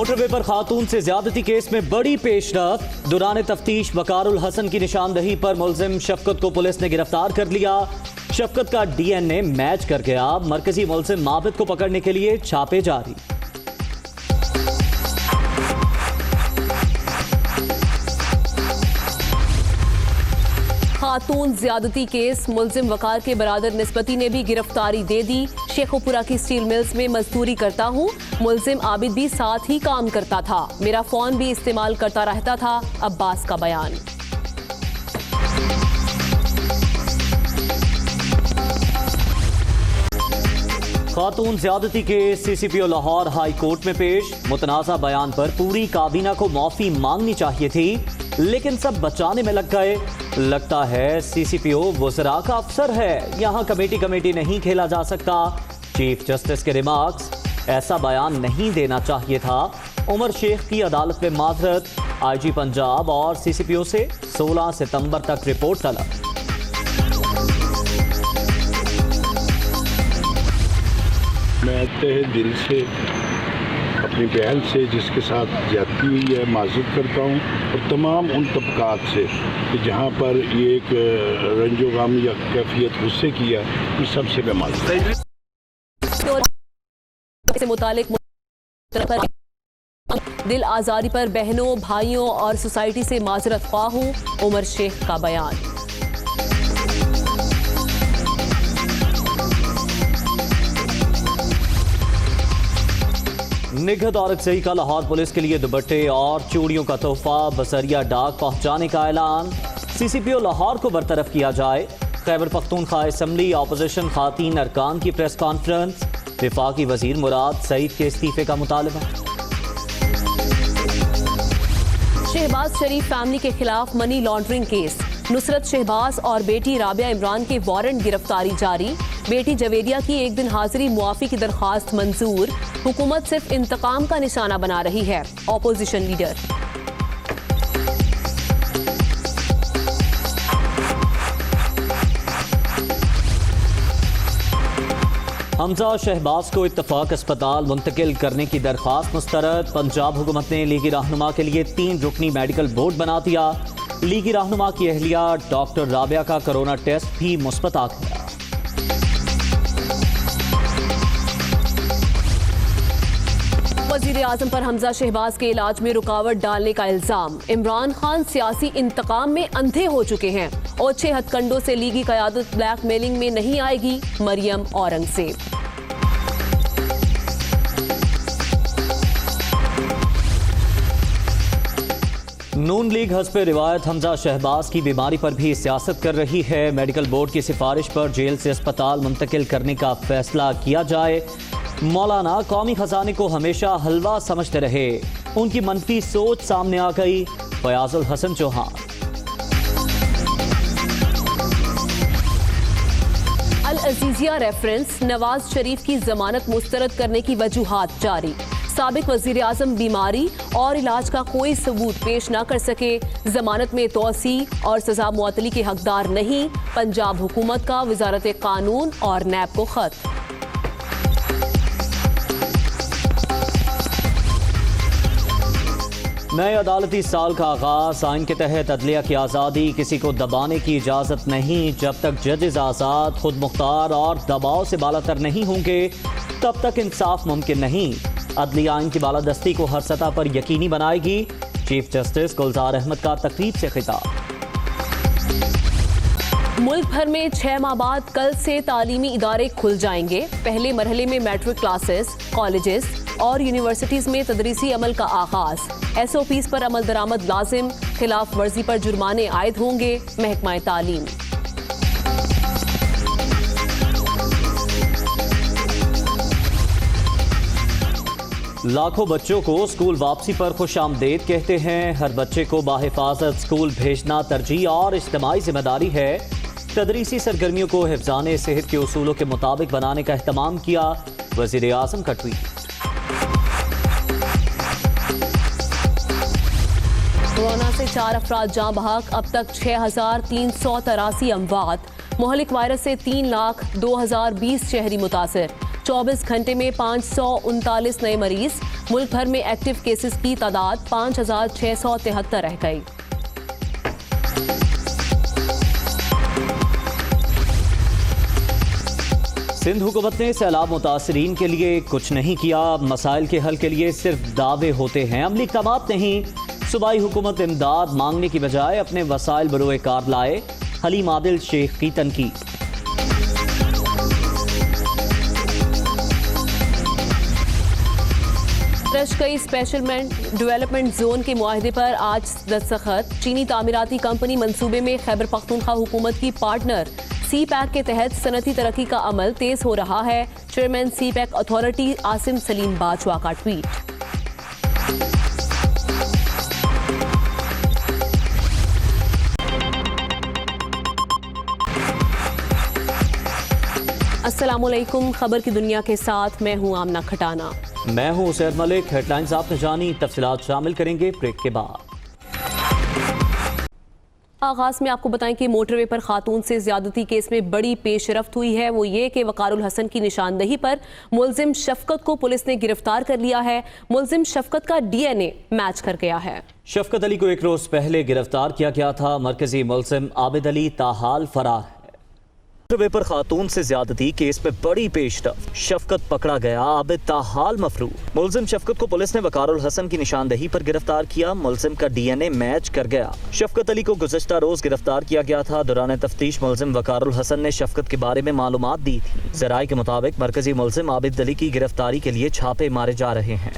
Motorway पर खातून से ज्यादती केस में बड़ी पेशरफ। दौरान तफ्तीश वकारउल हसन की निशानदही पर मुलजिम शफकत को पुलिस ने गिरफ्तार कर लिया। शफकत का डीएनए मैच कर गया। मरकजी मुलजिम माबिद को पकड़ने के लिए छापे जारी। खातून ज्यादती केस, मुलजिम वकार के बरादर निस्बती ने भी गिरफ्तारी दे दी। शेखोपुरा की स्टील मिल्स में मजदूरी करता हूँ, मुलजिम आबिद भी साथ ही काम करता था, मेरा फोन भी इस्तेमाल करता रहता था। अब्बास का बयान। खातून ज्यादती case CCPO Lahore high court में पेश। मुतनाज़ा बयान पर पूरी काबीना को माफी मांगनी चाहिए थी, लेकिन सब बचाने में लग गए। लगता है सीसीपीओ वज़रा का अफसर है, यहाँ कमेटी नहीं खेला जा सकता। चीफ जस्टिस के रिमार्क्स, ऐसा बयान नहीं देना चाहिए था। उमर शेख की अदालत में माजरत। आईजी पंजाब और सीसीपीओ से 16 सितंबर तक रिपोर्ट तलब। मैं तहे दिल से अपनी बहन से जिसके साथ ज्यादती हुई है माजूद करता हूँ, और तमाम उन तबकात से कि जहाँ पर ये एक रंजोगामी या कैफियत गुस्से की है, उन सबसे मैं माजूद से मुतालिक दिल आज़ारी पर बहनों, भाइयों और सोसाइटी से माजरत ख्वाह हूँ। उमर शेख का बयान। निगहत औरंगज़ई का लाहौर पुलिस के लिए दुपट्टे और चूड़ियों का तोहफा बसरिया डाक पहुंचाने का ऐलान। सीसीपीओ लाहौर को बरतरफ किया जाए। खैबर पख्तूनख्वा असम्बली ऑपोजिशन खातीन अरकान की प्रेस कॉन्फ्रेंस। विफाकी वजीर मुराद सईद के इस्तीफे का मुतालबा। शहबाज शरीफ फैमिली के खिलाफ money laundering case. Nusrat Shahbaz और बेटी राबिया इमरान के वारंट गिरफ्तारी जारी। बेटी जवेदिया की एक दिन हाजिरी मुआफी की दरख्वास्त मंजूर। हुकूमत सिर्फ इंतकाम का निशाना बना रही है, ऑपोजिशन लीडर। हमजा शहबाज को इत्तफाक अस्पताल मुंतकिल करने की दरख्वास्त मुस्तरद। पंजाब हुकूमत ने लीगी रहनुमा के लिए 3 रुकनी मेडिकल बोर्ड बना दिया। लीगी रहनुमा की अहलिया डॉक्टर राबिया का कोरोना टेस्ट भी मुस्बत आ गया। वज़ीर आज़म पर हमजा शहबाज के इलाज में रुकावट डालने का इल्जाम। इमरान खान सियासी इंतकाम में अंधे हो चुके हैं। ओछे हथकंडों से लीगी क़यादत ब्लैकमेलिंग में नहीं आएगी, मरियम औरंगज़ेब। नून लीग हस्ब रिवायत हमजा शहबाज की बीमारी पर भी सियासत कर रही है। मेडिकल बोर्ड की सिफारिश पर जेल से अस्पताल मुंतकिल करने का फैसला किया जाए। मौलाना कौमी खजाने को हमेशा हलवा समझते रहे, उनकी मनफी सोच सामने आ गई। फयाजुल हसन चौहान। अल अजीजिया रेफरेंस। नवाज शरीफ की जमानत मुस्तरद करने की वजूहात जारी। साबिक वजीर आजम बीमारी और इलाज का कोई सबूत पेश न कर सके। जमानत में तोसी और सजा मुअत्तली के हकदार नहीं। पंजाब हुकूमत का वजारत कानून और नैब को खत। नए अदालती साल का आगाज। आइन के तहत अदलिया की आज़ादी, किसी को दबाने की इजाज़त नहीं। जब तक जजेस आज़ाद, खुद मुख्तार और दबाव से बालातर नहीं होंगे, तब तक इंसाफ मुमकिन नहीं। अदलिया आइन की बालादस्ती को हर सतह पर यकीनी बनाएगी। चीफ जस्टिस गुलजार अहमद का तकरीब से खिताब। मुल्क भर में 6 माह बाद कल से तालीमी इदारे खुल जाएंगे। पहले मरहले में मैट्रिक क्लासेस, कॉलेजेस और यूनिवर्सिटीज में तदरीसी अमल का आगाज। SOPs पर अमल दरामद लाजिम। खिलाफ वर्जी पर जुर्माने आयद होंगे। महकमा तालीम। लाखों बच्चों को स्कूल वापसी पर खुशामदेद कहते हैं। हर बच्चे को बाहिफाजत स्कूल भेजना तरजीह और इज्तिमाई जिम्मेदारी है। तदरीसी सरगर्मियों को हिफ्ज़ाने सेहत के उसूलों के मुताबिक बनाने का एहतमाम किया। वज़ीर आज़म का ट्वीट। कोरोना से 4 अफराद जाँ बहक। अब तक 6383 अमवात। मोहलिक वायरस से 3,02,020 शहरी मुतासर। 24 घंटे में 539 नए मरीज। मुल्क भर में एक्टिव केसेस की तादाद 5,673 रह गई। सिंध हुकूमत ने सैलाब मुतासरीन के लिए कुछ नहीं किया। मसाइल के हल के लिए सिर्फ दावे होते हैं, अमली इक़दामात नहीं। सूबाई हुकूमत इमदाद मांगने की बजाय अपने वसाइल बरोए कार लाए। हलीम आदिल शेख की तनकीद। रशकई स्पेशल डेवलपमेंट जोन के मुआहदे पर आज दस्तखत। चीनी तामीराती कंपनी मंसूबे में खैबर पख्तूनख्वा हुकूमत की पार्टनर। सी पैक के तहत सनती तरक्की का अमल तेज हो रहा है। Chairman C pack authority Asim Salim Bajwa का ट्वीट। अस्सलामुअलैकुम, खबर की दुनिया के साथ मैं हूं आमना खटाना। मैं हूं सैयद मलिक। हेडलाइंस आपने जानी, तफसीलात शामिल करेंगे ब्रेक के बाद। आगाज में आपको बताएं कि मोटरवे पर खातून से ज्यादती केस में बड़ी पेशरफ्त हुई है। वो ये कि वकारुल हसन की निशानदही पर मुलजिम शफकत को पुलिस ने गिरफ्तार कर लिया है। मुलजिम शफकत का DNA मैच कर गया है। शफकत अली को एक रोज पहले गिरफ्तार किया गया था। मरकजी मुलजिम आबिद अली ताहाल फरार है। मोटरवे पर खातून से ज्यादती केस में बड़ी पेशरफ्त, शफकत पकड़ा गया, आबिद ताहाल मफरू। मुलजिम शफकत को पुलिस ने वकारुल हसन की निशानदही पर गिरफ्तार किया। मुलजिम का DNA मैच कर गया। शफकत अली को गुज़श्ता रोज गिरफ्तार किया गया था। दौरान तफ्तीश मुलजिम वकारुल हसन ने शफकत के बारे में मालूमात दी थी। ज़राए के मुताबिक मरकजी मुलजिम आबिद अली की गिरफ्तारी के लिए छापे मारे जा रहे हैं।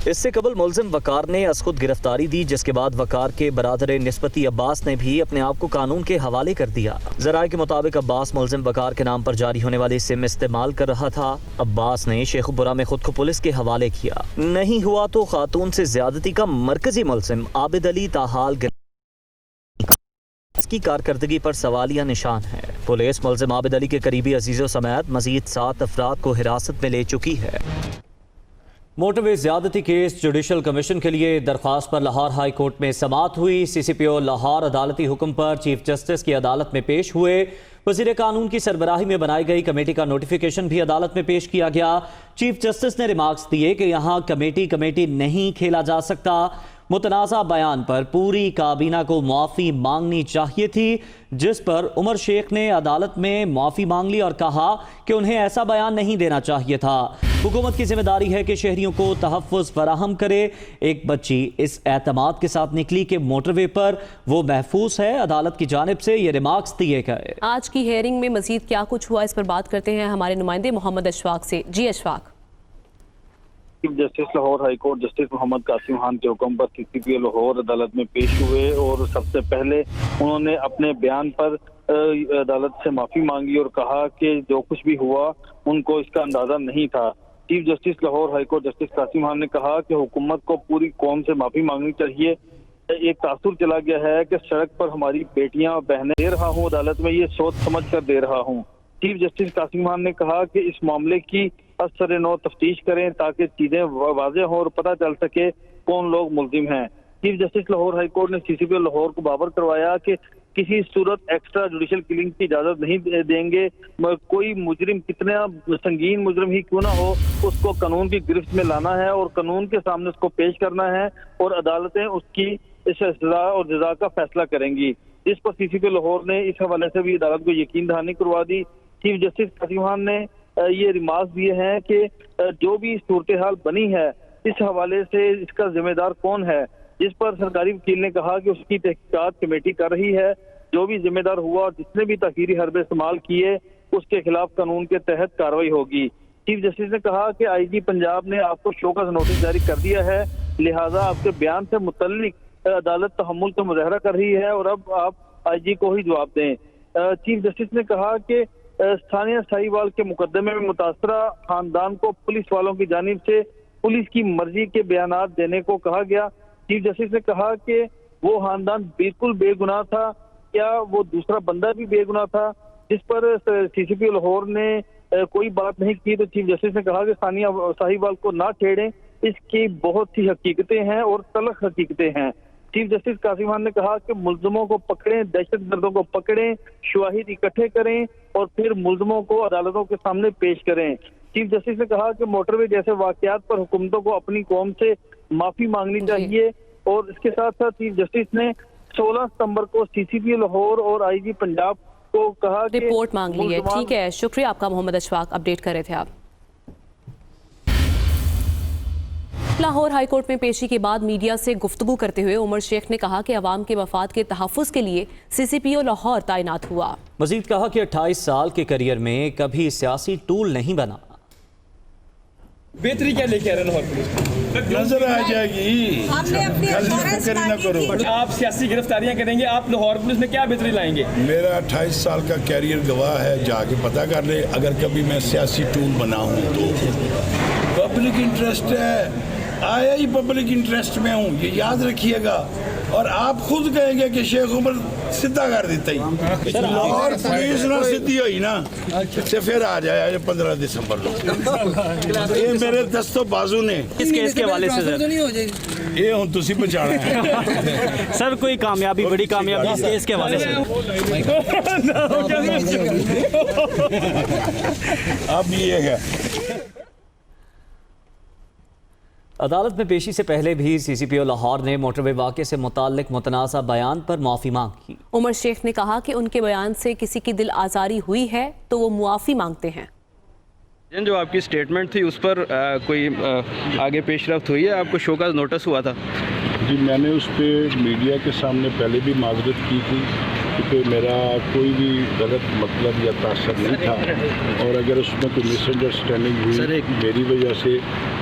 इससे कबल मुलजिम वकार ने असखुद गिरफ्तारी दी, जिसके बाद वकार के बरादर निस्बती अब्बास ने भी अपने आप को कानून के हवाले कर दिया। ज़राए के मुताबिक अब्बास मुलजिम वकार के नाम पर जारी होने वाली सिम इस्तेमाल कर रहा था। अब्बास ने शेखुपुरा में खुद को पुलिस के हवाले किया। नहीं हुआ तो खातून से ज्यादती का मरकजी मुलजिम आबिद अली ताहाल की कारकर्दगी पर सवालिया निशान है। पुलिस मुलजिम आबिद अली के करीबी अजीजों समेत मजीद 7 अफराद को हिरासत में ले चुकी है। मोटरवे ज्यादती केस जुडिशल कमीशन के लिए दरख्वास्त पर लाहौर हाई कोर्ट में समाअत हुई। CCPO लाहौर अदालती हुक्म पर चीफ जस्टिस की अदालत में पेश हुए। वजीर कानून की सरबराही में बनाई गई कमेटी का नोटिफिकेशन भी अदालत में पेश किया गया। चीफ जस्टिस ने रिमार्क्स दिए कि यहाँ कमेटी नहीं खेला जा सकता। मुतनाज़ा बयान पर पूरी काबीना को माफ़ी मांगनी चाहिए थी, जिस पर उमर शेख ने अदालत में माफ़ी मांग ली और कहा कि उन्हें ऐसा बयान नहीं देना चाहिए था। हुकूमत की जिम्मेदारी है कि शहरियों को तहफ़्फ़ुज़ फराहम करे। एक बच्ची इस एतमाद के साथ निकली कि मोटरवे पर वो महफूज है। अदालत की जानिब से ये रिमार्क्स दिए गए। आज की हेयरिंग में मजीद क्या कुछ हुआ, इस पर बात करते हैं हमारे नुमाइंदे मोहम्मद अशफाक से। जी Ashfaq. Chief justice Lahore high court justice Mohammad Qasim Khan के हुक्म पर CCPO लाहौर अदालत में पेश हुए और सबसे पहले उन्होंने अपने बयान पर अदालत से माफी मांगी और कहा कि जो कुछ भी हुआ उनको इसका अंदाजा नहीं था। Chief justice Lahore high court justice Qasim Khan ने कहा कि हुकूमत को पूरी कौम से माफी मांगनी चाहिए। एक तासुर चला गया है कि सड़क पर हमारी बेटियां और बहनें दे रहा हूँ, अदालत में ये सोच समझ कर दे रहा हूँ। चीफ जस्टिस कासिम खान ने कहा कि इस मामले की असर नौ तफ्तीश करें ताकि चीजें वाज़ेह हो और पता चल सके कौन लोग मुल्जिम हैं। Chief justice Lahore high court ने CCPO लाहौर को बावर करवाया कि किसी सूरत एक्स्ट्रा जुडिशल किलिंग की इजाजत नहीं देंगे। कोई मुजरिम कितना संगीन मुजरिम ही क्यों ना हो, उसको कानून की गिरफ्त में लाना है और कानून के सामने उसको पेश करना है और अदालतें उसकी इस सजा और जजा का फैसला करेंगी। इस पर CCPO लाहौर ने इस हवाले से भी अदालत को यकीन दहानी करवा दी। चीफ जस्टिस कासिम खान ने ये रिमार्क्स दिए हैं कि जो भी सूरत हाल बनी है इस हवाले से इसका जिम्मेदार कौन है, जिस पर सरकारी वकील ने कहा कि उसकी तहकीकात कमेटी कर रही है। जो भी जिम्मेदार हुआ और जिसने भी तखीरी हरबे इस्तेमाल किए उसके खिलाफ कानून के तहत कार्रवाई होगी। चीफ जस्टिस ने कहा कि IG पंजाब ने आपको शोकस नोटिस जारी कर दिया है, लिहाजा आपके बयान से मुतल्लिक अदालत तहम्मुल का मुजाहरा कर रही है और अब आप IG को ही जवाब दें। चीफ जस्टिस ने कहा कि स्थानीय साहिवाल के मुकदमे में मुतासरा खानदान को पुलिस वालों की जानिब से पुलिस की मर्जी के बयानात देने को कहा गया। चीफ जस्टिस ने कहा कि वो खानदान बिल्कुल बेगुनाह था, क्या वो दूसरा बंदा भी बेगुनाह था, जिस पर CCPO लाहौर ने कोई बात नहीं की। तो चीफ जस्टिस ने कहा कि स्थानीय साहिवाल को ना छेड़ें, इसकी बहुत सी हकीकतें हैं और तलख हकीकतें हैं। चीफ जस्टिस कासिम खान ने कहा कि मुल्जिमों को पकड़ें, दहशतगर्दों को पकड़ें, शवाहिद इकट्ठे करें और फिर मुल्जिमों को अदालतों के सामने पेश करें। चीफ जस्टिस ने कहा कि मोटरवे जैसे वाकयात पर हुकूमतों को अपनी कौम से माफी मांगनी चाहिए और इसके साथ साथ चीफ जस्टिस ने 16 सितंबर को सीसीपी लाहौर और आईजी पंजाब को कहा कि रिपोर्ट मांग ली है। ठीक है, शुक्रिया आपका मोहम्मद अशफाक, अपडेट कर रहे थे आप। लाहौर हाईकोर्ट में पेशी के बाद मीडिया से गुफ्तगू करते हुए उमर शेख ने कहा कि अवाम के मफाद के तहफ़्फ़ुज़ के लिए सीसीपीओ लाहौर तैनात हुआ। मजीद कहा कि 28 साल के करियर में कभी सियासी टूल नहीं बना। बेहतरी क्या लेके आ रहे हैं लाहौर पुलिस? नजर आ जाएगी, फिक्र न करो। आप सियासी गिरफ्तारियां करेंगे, आप लाहौर पुलिस में क्या बेहतरी लाएंगे? मेरा 28 साल का कैरियर गवाह है, जाके पता कर ले। अगर कभी मैं सियासी टूल बना हूँ तो पब्लिक इंटरेस्ट है, आया ही पब्लिक इंटरेस्ट में हूँ, ये याद रखिएगा। और आप खुद कहेंगे कि शेख उमर सीधा कर देता ही, और पुलिस ना सीधी हुई ना तो फिर आ जाए 15 दिसंबर को। ये मेरे दस्तों बाजू ने इस केस के हवाले से सर, ये हूँ तुसी बचाना है। सर कोई कामयाबी, बड़ी कामयाबी इस केस के हवाले से? अब ये है, अदालत में पेशी से पहले भी सीसीपीओ लाहौर ने मोटरवे वाक़े से मुताल्लिक मुतनाज़ा बयान पर माफ़ी मांगी। उमर शेख ने कहा कि उनके बयान से किसी की दिल आज़ारी हुई है तो वो मुआफ़ी मांगते हैं। जो आपकी स्टेटमेंट थी उस पर कोई आगे पेशरफ्त हुई है? आपको शो का नोटिस हुआ था? जी मैंने उस पर मीडिया के सामने पहले भी माजरत की थी क्योंकि मेरा कोई भी गलत मतलब या तासर नहीं था, और अगर उसमें कोई मिसअंडरस्टैंडिंग हुई मेरी वजह से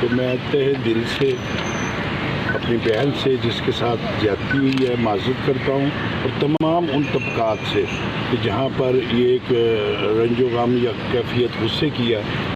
तो मैं तहे दिल से अपनी बहन से जिसके साथ ज्यादती हुई है माजरत करता हूँ, और तमाम उन तबकात से कि जहाँ पर ये एक रंजो गम या कैफियत गुस्से की है